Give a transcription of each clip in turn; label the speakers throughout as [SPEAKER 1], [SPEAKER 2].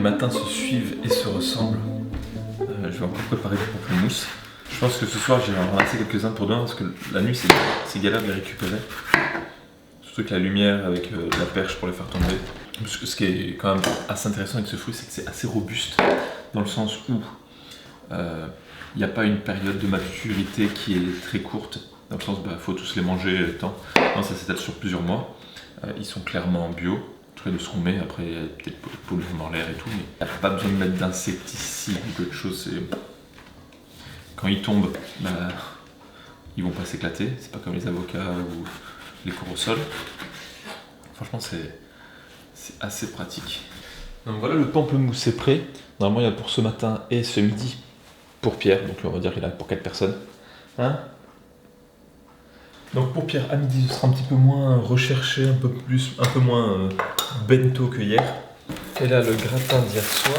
[SPEAKER 1] matins se suivent et se ressemblent. Je vais encore préparer du pamplemousse. Je pense que ce soir j'ai ramassé quelques-uns pour demain parce que la nuit c'est galère de les récupérer. Surtout que la lumière avec la perche pour les faire tomber. Parce que ce qui est quand même assez intéressant avec ce fruit, c'est que c'est assez robuste dans le sens où il n'y a pas une période de maturité qui est très courte. Dans le sens il faut tous les manger tant. Non, ça s'étale sur plusieurs mois. Ils sont clairement bio. De ce qu'on met, après il y a peut-être pollution dans l'air et tout, mais il n'y a pas besoin de mettre d'insecticides ou quelque chose. Quand ils tombent, ils vont pas s'éclater, c'est pas comme les avocats ou les corosols. Franchement c'est assez pratique. Donc voilà, le pamplemousse est prêt. Normalement il y a pour ce matin et ce midi pour Pierre, donc on va dire qu'il y en a pour 4 personnes. Hein? Donc pour Pierre, à midi, ce sera un petit peu moins recherché, un peu moins bento que hier. Et là, le gratin d'hier soir,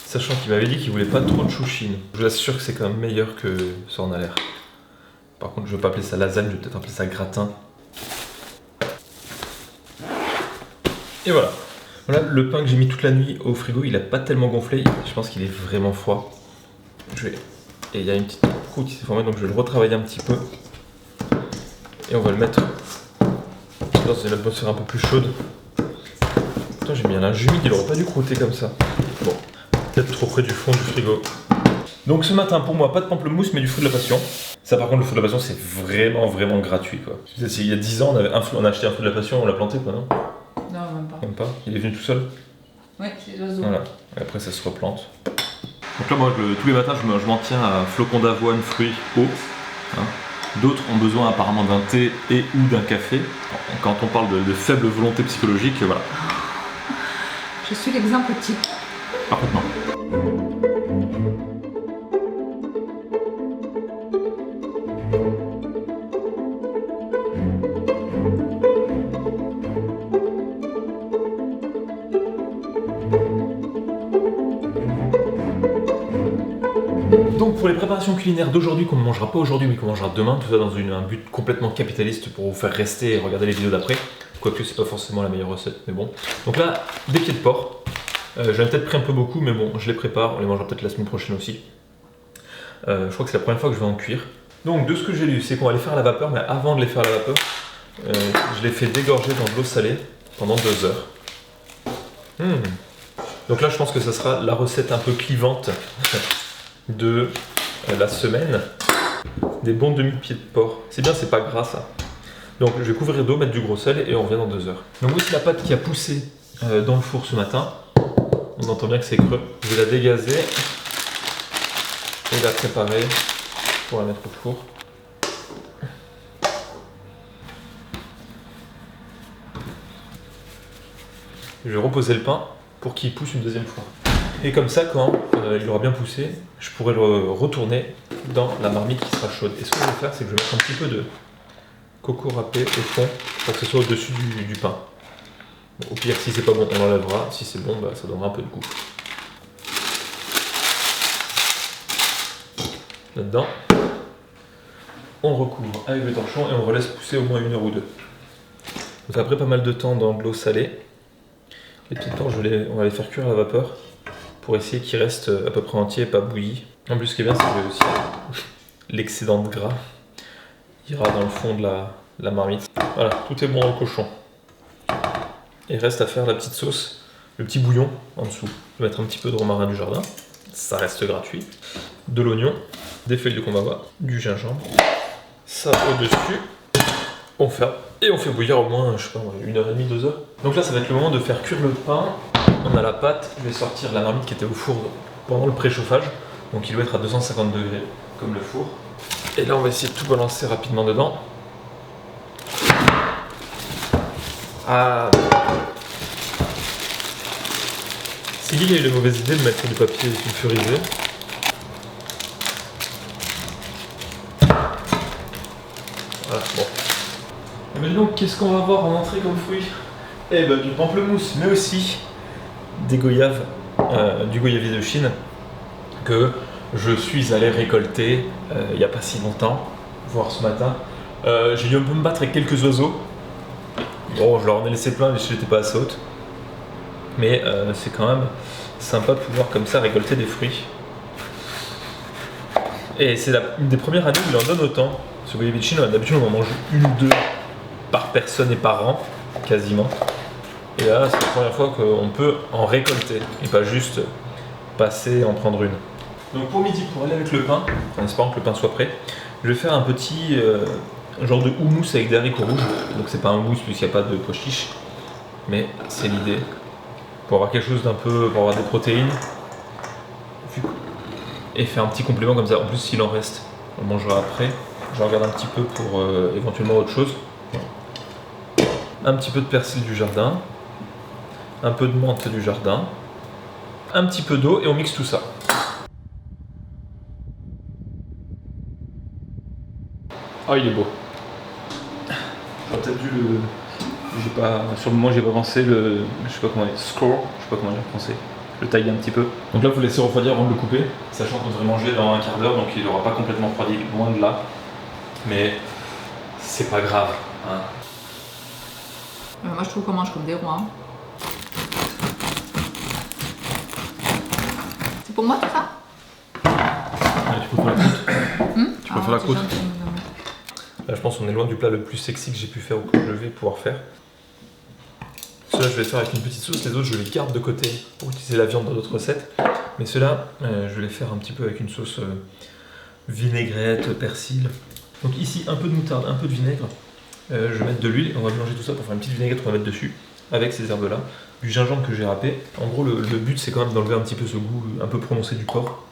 [SPEAKER 1] sachant qu'il m'avait dit qu'il voulait pas trop de chouchine. Je vous assure que c'est quand même meilleur que ça en a l'air. Par contre, je vais pas appeler ça lasagne, je vais peut-être appeler ça gratin. Et voilà. Voilà, le pain que j'ai mis toute la nuit au frigo, il a pas tellement gonflé. Je pense qu'il est vraiment froid. Et il y a une petite croûte qui s'est formée, donc je vais le retravailler un petit peu. Et on va le mettre dans une atmosphère un peu plus chaude. Putain, j'ai mis un linge humide, il aurait pas dû croûter comme ça. Bon, peut-être trop près du fond du frigo. Donc ce matin, pour moi, pas de pamplemousse, mais du fruit de la passion. Ça, par contre, le fruit de la passion, c'est vraiment gratuit, quoi. Il y a 10 ans, on a acheté un fruit de la passion, on l'a planté, quoi, non?
[SPEAKER 2] Non, même pas.
[SPEAKER 1] Même pas? Il est venu tout seul?
[SPEAKER 2] Ouais, c'est les oiseaux.
[SPEAKER 1] Voilà, et après ça se replante. Donc là, moi, tous les matins, je m'en tiens à flocons d'avoine, fruits, eau. Hein. D'autres ont besoin apparemment d'un thé et ou d'un café. Quand on parle de faible volonté psychologique, voilà.
[SPEAKER 2] Je suis l'exemple type.
[SPEAKER 1] Parfaitement. Donc pour les préparations culinaires d'aujourd'hui qu'on ne mangera pas aujourd'hui mais qu'on mangera demain, tout ça dans un but complètement capitaliste pour vous faire rester et regarder les vidéos d'après, quoique c'est pas forcément la meilleure recette, mais bon. Donc là, des pieds de porc, j'en ai peut-être pris un peu beaucoup mais bon, je les prépare, on les mangera peut-être la semaine prochaine aussi. Je crois que c'est la première fois que je vais en cuire. Donc de ce que j'ai lu, c'est qu'on va les faire à la vapeur, mais avant de les faire à la vapeur, je les fais dégorger dans de l'eau salée pendant 2 heures. Donc là je pense que ça sera la recette un peu clivante de la semaine, des bons demi-pieds de porc. C'est bien, c'est pas gras ça. Donc je vais couvrir d'eau, mettre du gros sel et on revient dans 2 heures. Donc voici la pâte qui a poussé dans le four ce matin. On entend bien que c'est creux. Je vais la dégazer et la préparer pour la mettre au four. Je vais reposer le pain pour qu'il pousse une deuxième fois. Et comme ça, quand il aura bien poussé, je pourrai le retourner dans la marmite qui sera chaude. Et ce que je vais faire, c'est que je vais mettre un petit peu de coco râpé au fond pour que ce soit au-dessus du pain. Bon, au pire, si c'est pas bon, on l'enlèvera. Si c'est bon, ça donnera un peu de goût. Là-dedans, on recouvre avec le torchon et on relaisse pousser au moins 1 heure ou 2. Donc après pas mal de temps dans de l'eau salée, les petits porcs, on va les faire cuire à la vapeur pour essayer qu'ils restent à peu près entiers et pas bouillis. En plus, ce qui est bien, c'est que aussi l'excédent de gras ira dans le fond de la marmite. Voilà, tout est bon au cochon. Il reste à faire la petite sauce, le petit bouillon en dessous. Je vais mettre un petit peu de romarin du jardin, ça reste gratuit. De l'oignon, des feuilles de combava, du gingembre. Ça au-dessus, on ferme et on fait bouillir au moins, je sais pas, 1h30, 2 heures. Donc là, ça va être le moment de faire cuire le pain. On a la pâte, je vais sortir la marmite qui était au four pendant le préchauffage. Donc il doit être à 250 degrés, comme le four. Et là, on va essayer de tout balancer rapidement dedans. Ah. Sigil a eu la mauvaise idée de mettre du papier sulfurisé. Voilà, bon. Mais donc, qu'est-ce qu'on va avoir en entrée comme fruit? Eh ben, du pamplemousse, mais aussi des goyaves, du goyavier de Chine, que je suis allé récolter il n'y a pas si longtemps, voire ce matin. J'ai dû un peu me battre avec quelques oiseaux. Bon, je leur en ai laissé plein, mais je n'étais pas assez haute. Mais c'est quand même sympa de pouvoir comme ça récolter des fruits. Et c'est une des premières années où il en donne autant. Parce que les Chine, d'habitude on en mange une ou deux par personne et par an, quasiment. Et là, c'est la première fois qu'on peut en récolter et pas juste passer et en prendre une. Donc pour midi, pour aller avec le pain, en espérant que le pain soit prêt, je vais faire un petit genre de houmous avec des haricots rouges. Donc c'est pas un houmous puisqu'il n'y a pas de pois chiches, mais c'est l'idée. Pour avoir quelque chose d'un peu, pour avoir des protéines et faire un petit complément comme ça. En plus, s'il en reste, on le mangera après. Je regarde un petit peu pour éventuellement autre chose. Un petit peu de persil du jardin, un peu de menthe du jardin, un petit peu d'eau et on mixe tout ça. Ah, il est beau. J'aurais peut-être dû sur le moment, j'ai pas pensé je sais pas comment dire, score, je sais pas comment dire en français. Le tailler un petit peu. Donc là, vous laissez refroidir avant de le couper, sachant qu'on devrait manger dans un quart d'heure, donc il n'aura pas complètement refroidi, loin de là. Mais c'est pas grave. Hein.
[SPEAKER 2] Moi, je trouve qu'on mange comme des rois. C'est pour moi, tout ça?
[SPEAKER 1] Ouais, tu peux faire la croûte. Tu peux faire la croûte.
[SPEAKER 2] Gentil.
[SPEAKER 1] Là, je pense qu'on est loin du plat le plus sexy que j'ai pu faire ou que je vais pouvoir faire. Ceux-là, je vais faire avec une petite sauce. Les autres, je les garde de côté pour utiliser la viande dans d'autres recettes. Mais ceux-là, je vais les faire un petit peu avec une sauce vinaigrette, persil. Donc ici, un peu de moutarde, un peu de vinaigre. Je vais mettre de l'huile et on va mélanger tout ça pour faire une petite vinaigrette qu'on va mettre dessus avec ces herbes-là. Du gingembre que j'ai râpé. En gros, le but, c'est quand même d'enlever un petit peu ce goût un peu prononcé du porc.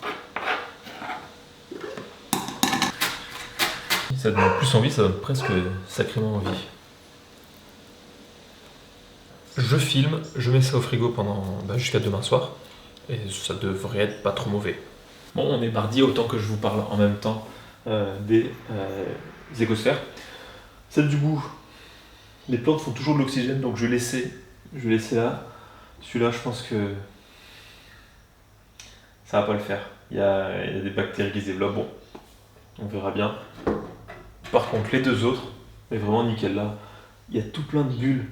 [SPEAKER 1] Ça donne plus envie, ça donne presque sacrément envie. Je filme, je mets ça au frigo pendant jusqu'à demain soir et ça devrait être pas trop mauvais. Bon, on est mardi, autant que je vous parle en même temps des égosphères. Ça a du goût. Les plantes font toujours de l'oxygène, donc je vais laisser là. Celui-là, je pense que ça va pas le faire. Il y a des bactéries qui se développent. Bon, on verra bien. Par contre, les deux autres, mais vraiment nickel là. Il y a tout plein de bulles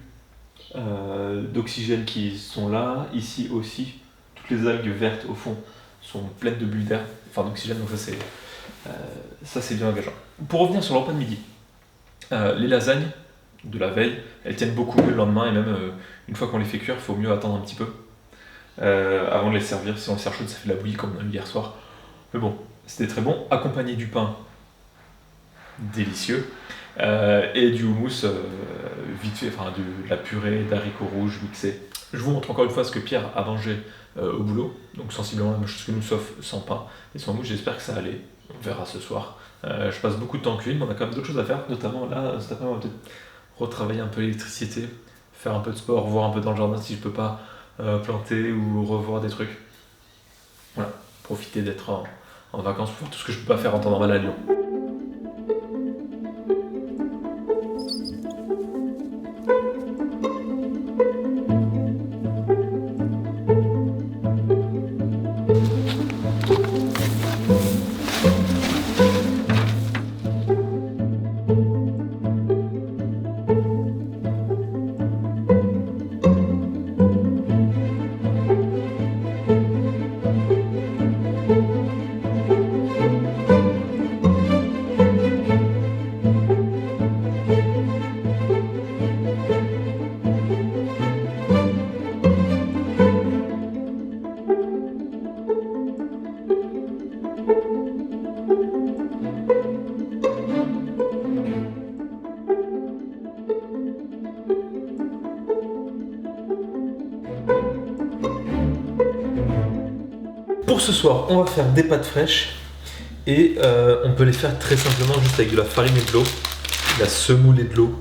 [SPEAKER 1] d'oxygène qui sont là. Ici aussi, toutes les algues vertes au fond sont pleines de bulles d'air, enfin d'oxygène. Donc ça c'est bien engageant. Pour revenir sur le repas de midi, les lasagnes de la veille, elles tiennent beaucoup mieux le lendemain et même une fois qu'on les fait cuire, il faut mieux attendre un petit peu avant de les servir. Si on les sert chaudes, ça fait de la bouillie comme on a eu hier soir. Mais bon, c'était très bon, accompagné du pain délicieux et du houmous vite fait, enfin de la purée d'haricots rouges mixés. Je vous montre encore une fois ce que Pierre a mangé au boulot, donc sensiblement la même chose que nous sauf sans pain et sans houmous. J'espère que ça allait, on verra ce soir. Je passe beaucoup de temps en cuisine, mais on a quand même d'autres choses à faire, notamment là cet après-midi on va peut-être retravailler un peu l'électricité, faire un peu de sport, voir un peu dans le jardin si je peux pas planter ou revoir des trucs. Voilà, profiter d'être en vacances pour faire tout ce que je peux pas faire en temps normal à Lyon. Pour ce soir, on va faire des pâtes fraîches et on peut les faire très simplement juste avec de la farine et de l'eau, de la semoule et de l'eau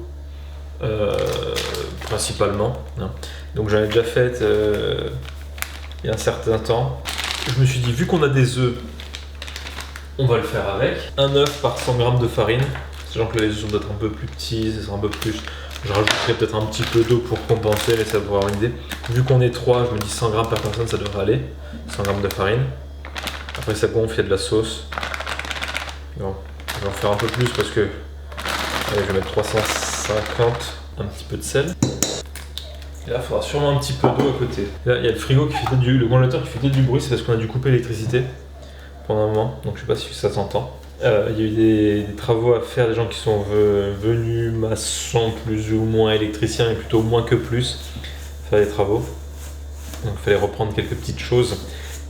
[SPEAKER 1] principalement. Hein. Donc j'en ai déjà fait il y a un certain temps. Je me suis dit, vu qu'on a des œufs, on va le faire avec. Un œuf par 100 g de farine, sachant que les œufs sont peut-être un peu plus petits, ça sera un peu plus. Je rajouterai peut-être un petit peu d'eau pour compenser, mais ça pourra avoir une idée. Vu qu'on est 3, je me dis 100 g par personne, ça devrait aller. 100 g de farine. Après ça gonfle, il y a de la sauce. Bon, je vais en faire un peu plus parce que... Allez, je vais mettre 350, un petit peu de sel. Et là, il faudra sûrement un petit peu d'eau à côté. Là, il y a le frigo qui fait le congélateur qui fait peut-être du bruit, c'est parce qu'on a dû couper l'électricité pendant un moment, donc je sais pas si ça s'entend. Il y a eu des travaux à faire, des gens qui sont venus, maçons plus ou moins, électriciens, mais plutôt moins que plus, faire des travaux. Donc il fallait reprendre quelques petites choses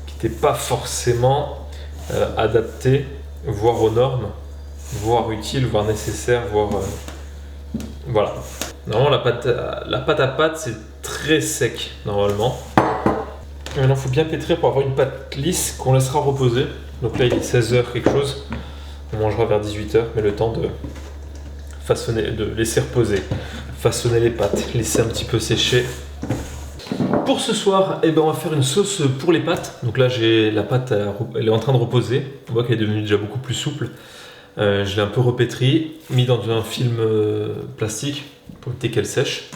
[SPEAKER 1] qui n'étaient pas forcément adaptées, voire aux normes, voire utiles, voire nécessaires, voire... Voilà. Normalement la pâte à pâte c'est très sec normalement. Et maintenant il faut bien pétrir pour avoir une pâte lisse qu'on laissera reposer. Donc là il est 16h quelque chose. On mangera vers 18h, mais le temps de façonner, de laisser reposer, façonner les pâtes, laisser un petit peu sécher. Pour ce soir, eh ben, on va faire une sauce pour les pâtes. Donc là j'ai la pâte, elle est en train de reposer. On voit qu'elle est devenue déjà beaucoup plus souple. Je l'ai un peu repétrie, mis dans un film plastique pour éviter qu'elle sèche.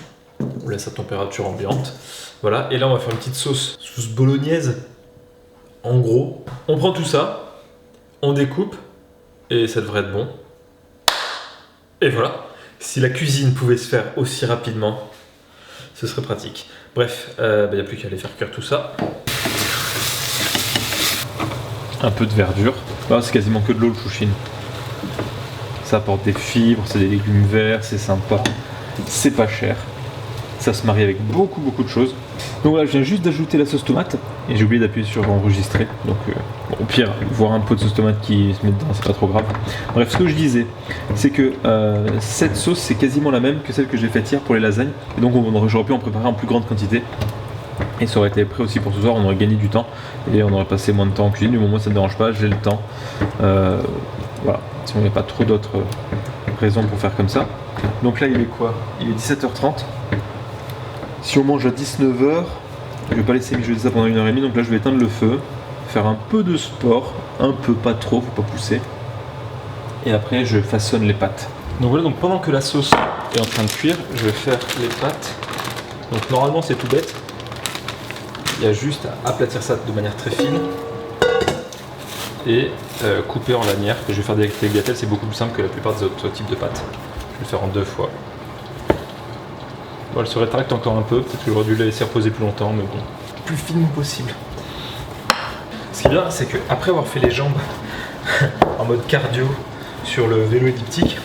[SPEAKER 1] On laisse à température ambiante. Voilà, et là on va faire une petite sauce bolognaise. En gros, on prend tout ça, on découpe, et ça devrait être bon. Et voilà, si la cuisine pouvait se faire aussi rapidement, ce serait pratique. Bref, il n'y a plus qu'à aller faire cuire tout ça. Un peu de verdure. Là, c'est quasiment que de l'eau le chouchine. Ça apporte des fibres, c'est des légumes verts, c'est sympa, c'est pas cher. Ça se marie avec beaucoup de choses. Donc voilà, je viens juste d'ajouter la sauce tomate et j'ai oublié d'appuyer sur enregistrer. Donc bon, au pire, voir un pot de sauce tomate qui se met dedans, c'est pas trop grave. Bref, ce que je disais, c'est que cette sauce c'est quasiment la même que celle que j'ai faite hier pour les lasagnes. Et donc j'aurais pu en préparer en plus grande quantité. Et ça aurait été prêt aussi pour ce soir, on aurait gagné du temps et on aurait passé moins de temps en cuisine. Du moment où ça ne dérange pas, j'ai le temps. Voilà, sinon il n'y a pas trop d'autres raisons pour faire comme ça. Donc là il est quoi? Il est 17h30. Si on mange à 19h, je vais pas laisser mijoter ça pendant 1h30, donc là je vais éteindre le feu, faire un peu de sport, un peu, pas trop, faut pas pousser. Et après je façonne les pâtes. Donc voilà, donc pendant que la sauce est en train de cuire, je vais faire les pâtes. Donc normalement c'est tout bête. Il y a juste à aplatir ça de manière très fine et couper en lanières. Que je vais faire des tagliatelles, c'est beaucoup plus simple que la plupart des autres types de pâtes. Je vais le faire en 2 fois. Bon, elle se rétracte encore un peu, peut-être que j'aurais dû la laisser reposer plus longtemps, mais bon, plus finement possible. Ce qui est bien, c'est qu'après avoir fait les jambes en mode cardio sur le vélo elliptique,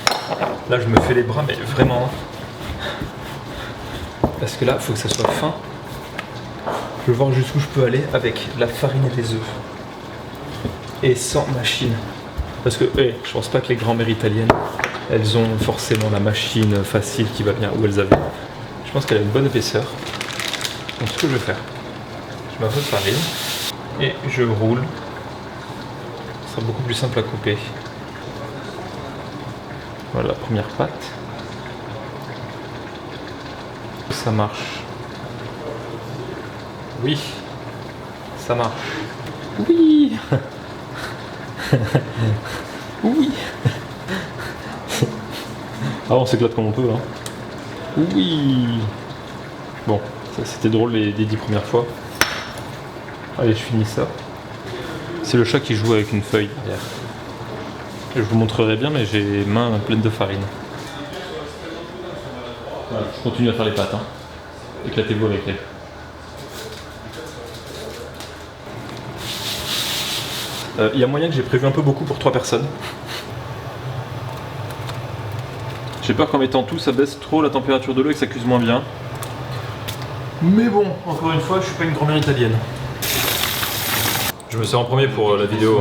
[SPEAKER 1] là je me fais les bras, mais vraiment. Parce que là, il faut que ça soit fin. Je veux voir jusqu'où je peux aller avec la farine et les œufs. Et sans machine. Parce que je pense pas que les grand-mères italiennes, elles ont forcément la machine facile qui va bien où elles avaient. Je pense qu'elle a une bonne épaisseur. Donc ce que je vais faire, je mets un peu de farine et je roule. Ce sera beaucoup plus simple à couper. Voilà la première pâte. Ça marche. Oui, ça marche. Oui. Oui. Ah, on s'éclate comme on peut, hein. Oui. Bon, ça c'était drôle les 10 premières fois. Allez, je finis ça. C'est le chat qui joue avec une feuille derrière. Je vous montrerai bien, mais j'ai les mains pleines de farine. Voilà, je continue à faire les pâtes, hein. Éclatez-vous avec elle. Il y a moyen que j'ai prévu un peu beaucoup pour 3 personnes. J'ai peur qu'en mettant tout, ça baisse trop la température de l'eau et que ça cuise moins bien. Mais bon, encore une fois, je suis pas une grand-mère italienne. Je me sers en premier pour la vidéo.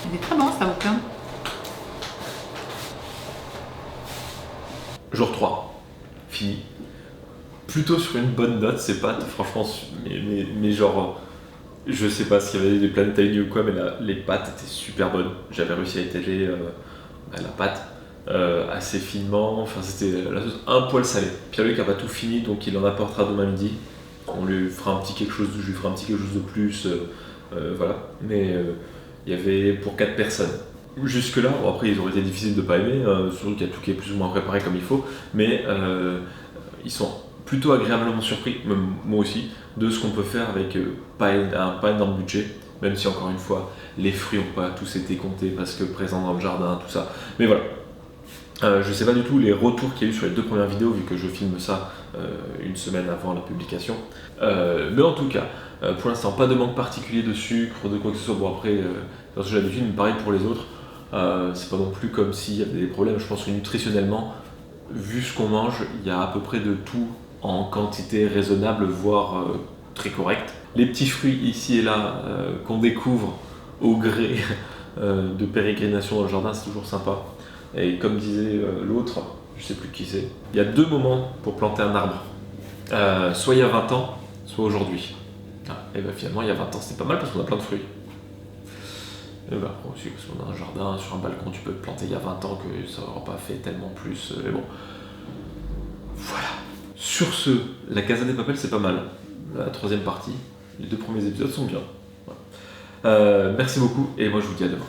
[SPEAKER 2] Il est très bon ça, bouquin.
[SPEAKER 1] Jour 3. Fini. Plutôt sur une bonne note, ces pâtes, franchement, mais genre... Je sais pas s'il y avait des planètes alignées ou quoi, mais les pâtes étaient super bonnes. J'avais réussi à étaler la pâte assez finement. Enfin, c'était la sauce un poil salée. Pierre-Luc n'a pas tout fini, donc il en apportera demain midi. On lui fera un petit quelque chose, je lui ferai un petit quelque chose de plus. Voilà. Mais il y avait pour 4 personnes. Jusque-là, bon, après, ils auraient été difficiles de pas aimer, surtout qu'il y a tout qui est plus ou moins préparé comme il faut. Mais ils sont plutôt agréablement surpris, même moi aussi, de ce qu'on peut faire avec pas énorme budget, même si encore une fois les fruits n'ont pas tous été comptés parce que présents dans le jardin, tout ça. Mais voilà, Je sais pas du tout les retours qu'il y a eu sur les 2 premières vidéos vu que je filme ça une semaine avant la publication. Mais en tout cas, pour l'instant, pas de manque particulier de sucre, de quoi que ce soit. Bon après, dans ce que j'ai l'habitude, mais pareil pour les autres. C'est pas non plus comme s'il y avait des problèmes. Je pense que nutritionnellement, vu ce qu'on mange, il y a à peu près de tout en quantité raisonnable, voire très correcte. Les petits fruits ici et là qu'on découvre au gré de pérégrination dans le jardin, c'est toujours sympa. Et comme disait l'autre, je sais plus qui c'est, il y a 2 moments pour planter un arbre. Soit il y a 20 ans, soit aujourd'hui. Et bien finalement, il y a 20 ans, c'est pas mal parce qu'on a plein de fruits. Et ben aussi, parce qu'on a un jardin, sur un balcon, tu peux te planter il y a 20 ans que ça n'aura pas fait tellement plus. Mais bon. Voilà. Sur ce, la Casa des Papel, c'est pas mal. La 3e partie, les 2 premiers épisodes sont bien. Voilà. Merci beaucoup et moi je vous dis à demain.